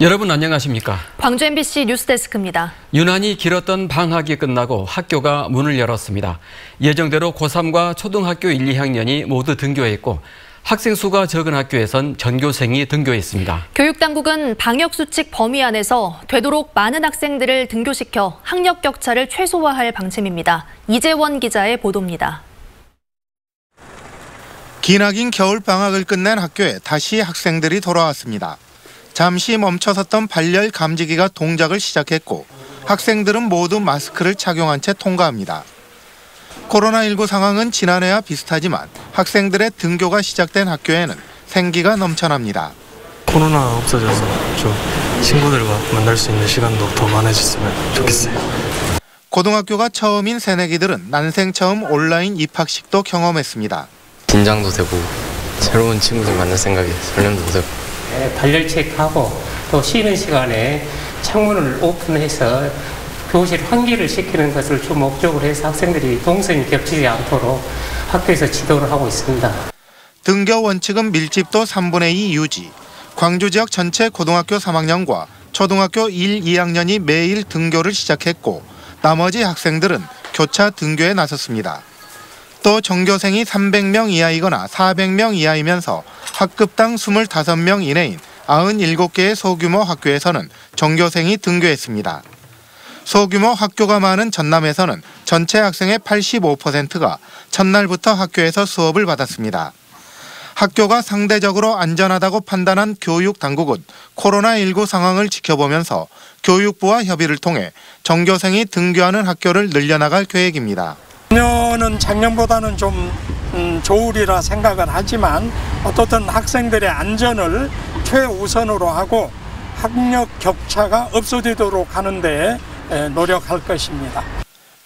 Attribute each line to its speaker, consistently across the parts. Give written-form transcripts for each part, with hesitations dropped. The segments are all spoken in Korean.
Speaker 1: 여러분 안녕하십니까?
Speaker 2: 광주 MBC 뉴스데스크입니다.
Speaker 1: 유난히 길었던 방학이 끝나고 학교가 문을 열었습니다. 예정대로 고3과 초등학교 1, 2학년이 모두 등교했고 학생 수가 적은 학교에선 전교생이 등교했습니다.
Speaker 2: 교육당국은 방역수칙 범위 안에서 되도록 많은 학생들을 등교시켜 학력 격차를 최소화할 방침입니다. 이재원 기자의 보도입니다.
Speaker 3: 기나긴 겨울방학을 끝낸 학교에 다시 학생들이 돌아왔습니다. 잠시 멈춰섰던 발열 감지기가 동작을 시작했고 학생들은 모두 마스크를 착용한 채 통과합니다. 코로나19 상황은 지난해와 비슷하지만 학생들의 등교가 시작된 학교에는 생기가 넘쳐납니다.
Speaker 4: 코로나 없어져서 좀 친구들과 만날 수 있는 시간도 더 많아졌으면 좋겠어요.
Speaker 3: 고등학교가 처음인 새내기들은 난생 처음 온라인 입학식도 경험했습니다.
Speaker 5: 긴장도 되고 새로운 친구들 만날 생각에 설렘도 되고.
Speaker 6: 발열 체크하고 또 쉬는 시간에 창문을 오픈해서 교실 환기를 시키는 것을 주 목적으로 해서 학생들이 동선이 겹치지 않도록 학교에서 지도를 하고 있습니다. 등교
Speaker 3: 원칙은 밀집도 3분의 2 유지. 광주 지역 전체 고등학교 3학년과 초등학교 1, 2학년이 매일 등교를 시작했고 나머지 학생들은 교차 등교에 나섰습니다. 또 전교생이 300명 이하이거나 400명 이하이면서 학급당 25명 이내인 97개의 소규모 학교에서는 전교생이 등교했습니다. 소규모 학교가 많은 전남에서는 전체 학생의 85%가 첫날부터 학교에서 수업을 받았습니다. 학교가 상대적으로 안전하다고 판단한 교육당국은 코로나19 상황을 지켜보면서 교육부와 협의를 통해 전교생이 등교하는 학교를 늘려나갈 계획입니다.
Speaker 7: 작년은 작년보다는 좀 좋으리라 생각은 하지만 어떻든 학생들의 안전을 최우선으로 하고 학력 격차가 없어지도록 하는 데 노력할 것입니다.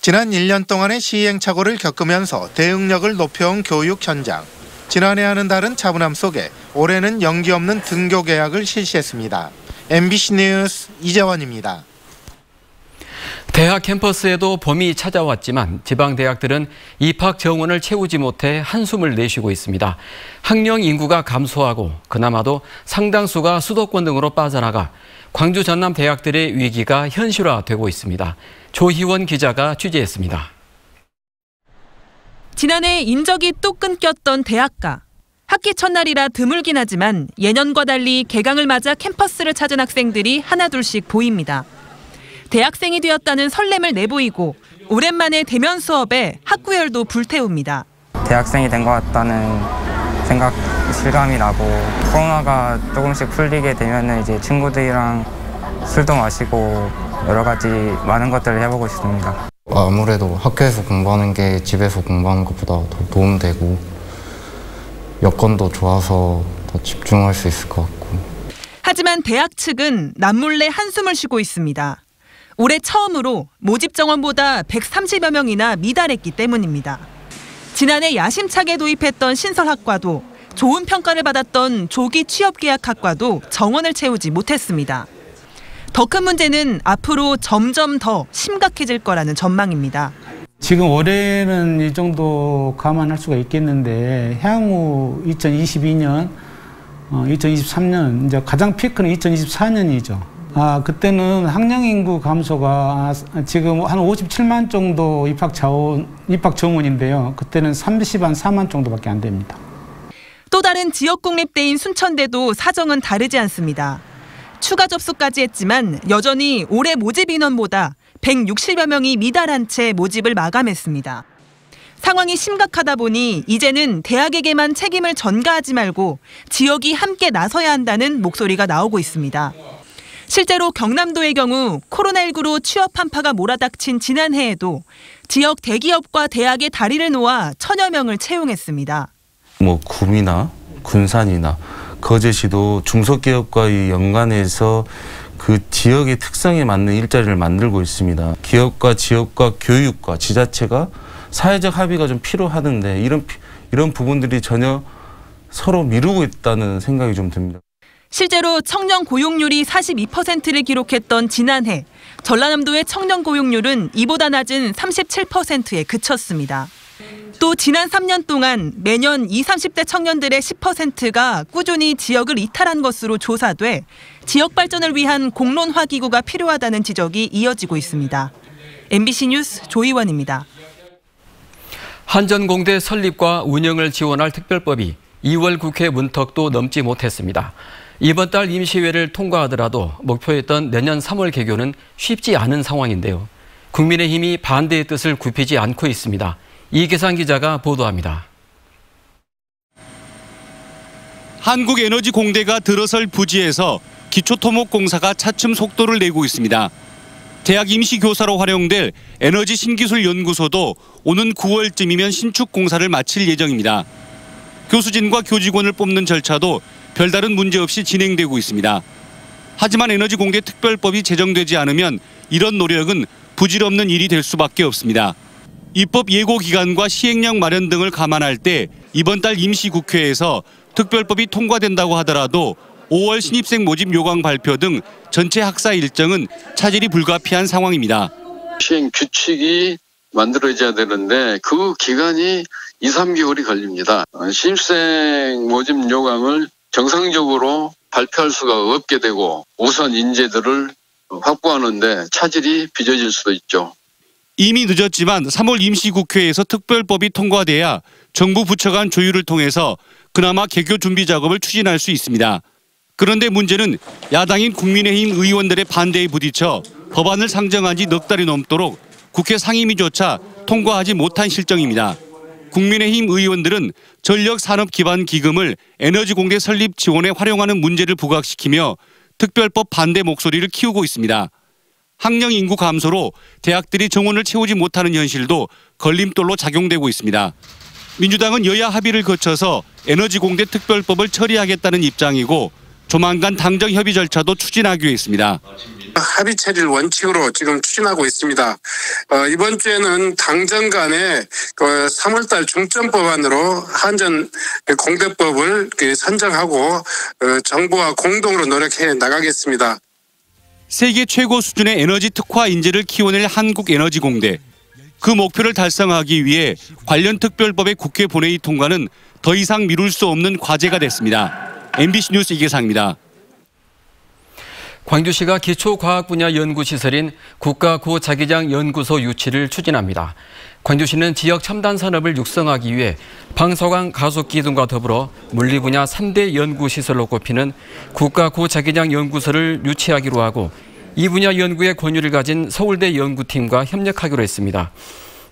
Speaker 3: 지난 1년 동안의 시행착오를 겪으면서 대응력을 높여온 교육 현장. 지난해와는 다른 차분함 속에 올해는 연기 없는 등교 계약을 실시했습니다. MBC 뉴스 이재원입니다.
Speaker 1: 대학 캠퍼스에도 봄이 찾아왔지만 지방대학들은 입학 정원을 채우지 못해 한숨을 내쉬고 있습니다. 학령 인구가 감소하고 그나마도 상당수가 수도권 등으로 빠져나가 광주 전남 대학들의 위기가 현실화되고 있습니다. 조희원 기자가 취재했습니다.
Speaker 8: 지난해 인적이 또 끊겼던 대학가. 학기 첫날이라 드물긴 하지만 예년과 달리 개강을 맞아 캠퍼스를 찾은 학생들이 하나둘씩 보입니다. 대학생이 되었다는 설렘을 내보이고 오랜만에 대면 수업에 학구열도 불태웁니다.
Speaker 9: 대학생이 된 것 같다는 생각, 실감이 나고 코로나가 조금씩 풀리게 되면 이제 친구들이랑 술도 마시고 여러 가지 많은 것들을 해보고 싶습니다.
Speaker 5: 아무래도 학교에서 공부하는 게 집에서 공부하는 것보다 더 도움되고 여건도 좋아서 더 집중할 수 있을 것 같고.
Speaker 8: 하지만 대학 측은 남몰래 한숨을 쉬고 있습니다. 올해 처음으로 모집 정원보다 130여 명이나 미달했기 때문입니다. 지난해 야심차게 도입했던 신설학과도 좋은 평가를 받았던 조기 취업계약학과도 정원을 채우지 못했습니다. 더 큰 문제는 앞으로 점점 더 심각해질 거라는 전망입니다.
Speaker 10: 지금 올해는 이 정도 감안할 수가 있겠는데 향후 2022년, 2023년 이제 가장 피크는 2024년이죠. 그때는 학령 인구 감소가 지금 한 57만 정도 입학 정원인데요. 그때는 34만 정도밖에 안 됩니다.
Speaker 8: 또 다른 지역 공립대인 순천대도 사정은 다르지 않습니다. 추가 접수까지 했지만 여전히 올해 모집 인원보다 160여 명이 미달한 채 모집을 마감했습니다. 상황이 심각하다 보니 이제는 대학에게만 책임을 전가하지 말고 지역이 함께 나서야 한다는 목소리가 나오고 있습니다. 실제로 경남도의 경우 코로나19로 취업 한파가 몰아닥친 지난해에도 지역 대기업과 대학의 다리를 놓아 1000여 명을 채용했습니다.
Speaker 11: 구미나 군산이나 거제시도 중소기업과 연관해서 그 지역의 특성에 맞는 일자리를 만들고 있습니다. 기업과 지역과 교육과 지자체가 사회적 합의가 좀 필요하던데 이런 부분들이 전혀 서로 미루고 있다는 생각이 좀 듭니다.
Speaker 8: 실제로 청년 고용률이 42%를 기록했던 지난해, 전라남도의 청년 고용률은 이보다 낮은 37%에 그쳤습니다. 또 지난 3년 동안 매년 20, 30대 청년들의 10%가 꾸준히 지역을 이탈한 것으로 조사돼 지역 발전을 위한 공론화 기구가 필요하다는 지적이 이어지고 있습니다. MBC 뉴스 조희원입니다.
Speaker 1: 한전공대 설립과 운영을 지원할 특별법이 2월 국회 문턱도 넘지 못했습니다. 이번 달 임시회를 통과하더라도 목표했던 내년 3월 개교는 쉽지 않은 상황인데요. 국민의힘이 반대의 뜻을 굽히지 않고 있습니다. 이계상 기자가 보도합니다.
Speaker 12: 한국에너지공대가 들어설 부지에서 기초토목공사가 차츰 속도를 내고 있습니다. 대학 임시교사로 활용될 에너지 신기술 연구소도 오는 9월쯤이면 신축 공사를 마칠 예정입니다. 교수진과 교직원을 뽑는 절차도 별다른 문제 없이 진행되고 있습니다. 하지만 에너지공대 특별법이 제정되지 않으면 이런 노력은 부질없는 일이 될 수밖에 없습니다. 입법 예고 기간과 시행령 마련 등을 감안할 때 이번 달 임시국회에서 특별법이 통과된다고 하더라도 5월 신입생 모집 요강 발표 등 전체 학사 일정은 차질이 불가피한 상황입니다.
Speaker 13: 시행 규칙이 만들어져야 되는데 그 기간이 2, 3개월이 걸립니다. 신입생 모집 요강을 정상적으로 발표할 수가 없게 되고 우선 인재들을 확보하는데 차질이 빚어질 수도 있죠.
Speaker 12: 이미 늦었지만 3월 임시국회에서 특별법이 통과돼야 정부 부처 간 조율을 통해서 그나마 개교 준비 작업을 추진할 수 있습니다. 그런데 문제는 야당인 국민의힘 의원들의 반대에 부딪혀 법안을 상정한 지 넉 달이 넘도록 국회 상임위조차 통과하지 못한 실정입니다. 국민의힘 의원들은 전력산업기반기금을 에너지공대 설립 지원에 활용하는 문제를 부각시키며 특별법 반대 목소리를 키우고 있습니다. 학령 인구 감소로 대학들이 정원을 채우지 못하는 현실도 걸림돌로 작용되고 있습니다. 민주당은 여야 합의를 거쳐서 에너지공대 특별법을 처리하겠다는 입장이고 조만간 당정 협의 절차도 추진하기로 했습니다.
Speaker 14: 합의 처리를 원칙으로 지금 추진하고 있습니다. 이번 주에는 당정 간에 3월달 중점 법안으로 한전 공대법을 선정하고 정부와 공동으로 노력해 나가겠습니다.
Speaker 12: 세계 최고 수준의 에너지 특화 인재를 키워낼 한국에너지공대. 그 목표를 달성하기 위해 관련 특별법의 국회 본회의 통과는 더 이상 미룰 수 없는 과제가 됐습니다. MBC 뉴스 이계상입니다.
Speaker 1: 광주시가 기초과학 분야 연구시설인 국가고자기장 연구소 유치를 추진합니다. 광주시는 지역 첨단 산업을 육성하기 위해 방사광 가속기 등과 더불어 물리 분야 3대 연구시설로 꼽히는 국가고자기장 연구소를 유치하기로 하고 이 분야 연구에 권유를 가진 서울대 연구팀과 협력하기로 했습니다.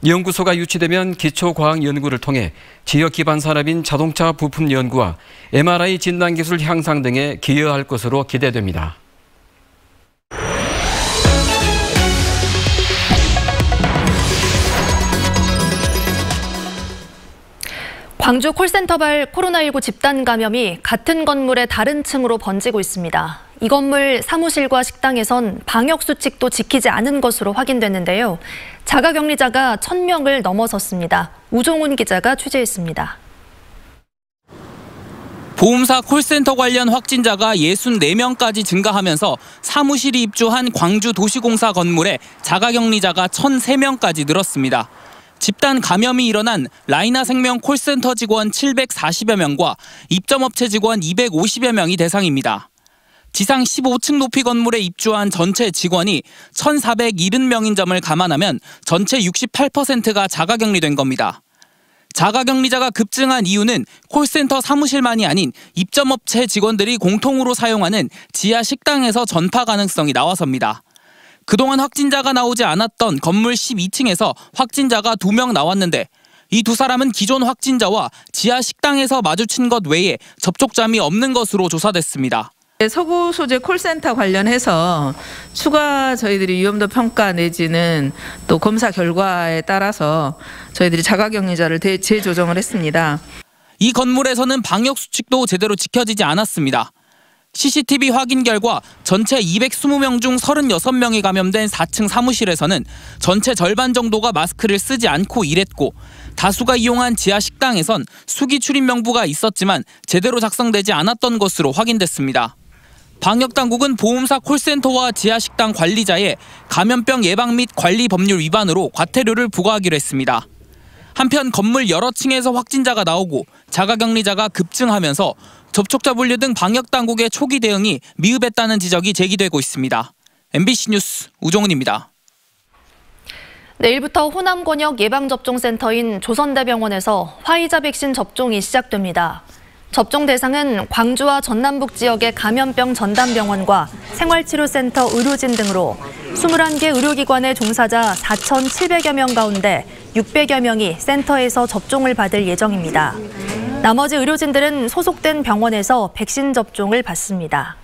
Speaker 1: 연구소가 유치되면 기초과학 연구를 통해 지역 기반 산업인 자동차 부품 연구와 MRI 진단기술 향상 등에 기여할 것으로 기대됩니다.
Speaker 2: 광주 콜센터발 코로나19 집단 감염이 같은 건물의 다른 층으로 번지고 있습니다. 이 건물 사무실과 식당에선 방역 수칙도 지키지 않은 것으로 확인됐는데요. 자가격리자가 1,000명을 넘어섰습니다. 우종훈 기자가 취재했습니다.
Speaker 15: 보험사 콜센터 관련 확진자가 64명까지 증가하면서 사무실이 입주한 광주도시공사 건물에 자가격리자가 1,003명까지 늘었습니다. 집단 감염이 일어난 라이나생명 콜센터 직원 740여 명과 입점업체 직원 250여 명이 대상입니다. 지상 15층 높이 건물에 입주한 전체 직원이 1,470명인 점을 감안하면 전체 68%가 자가격리된 겁니다. 자가격리자가 급증한 이유는 콜센터 사무실만이 아닌 입점업체 직원들이 공통으로 사용하는 지하 식당에서 전파 가능성이 나와서입니다. 그동안 확진자가 나오지 않았던 건물 12층에서 확진자가 2명 나왔는데 이 두 사람은 기존 확진자와 지하 식당에서 마주친 것 외에 접촉점이 없는 것으로 조사됐습니다.
Speaker 16: 서구 소재 콜센터 관련해서 추가 저희들이 위험도 평가 내지는 또 검사 결과에 따라서 저희들이 자가격리자를 재조정을 했습니다.
Speaker 15: 이 건물에서는 방역 수칙도 제대로 지켜지지 않았습니다. CCTV 확인 결과 전체 220명 중 36명이 감염된 4층 사무실에서는 전체 절반 정도가 마스크를 쓰지 않고 일했고 다수가 이용한 지하 식당에선 수기 출입 명부가 있었지만 제대로 작성되지 않았던 것으로 확인됐습니다. 방역당국은 보험사 콜센터와 지하 식당 관리자에 감염병 예방 및 관리 법률 위반으로 과태료를 부과하기로 했습니다. 한편 건물 여러 층에서 확진자가 나오고 자가격리자가 급증하면서 접촉자 분류 등 방역당국의 초기 대응이 미흡했다는 지적이 제기되고 있습니다. MBC 뉴스 우종은입니다.
Speaker 2: 내일부터 호남 권역 예방접종센터인 조선대병원에서 화이자 백신 접종이 시작됩니다. 접종 대상은 광주와 전남북 지역의 감염병 전담병원과 생활치료센터 의료진 등으로 21개 의료기관의 종사자 4,700여 명 가운데 600여 명이 센터에서 접종을 받을 예정입니다. 나머지 의료진들은 소속된 병원에서 백신 접종을 받습니다.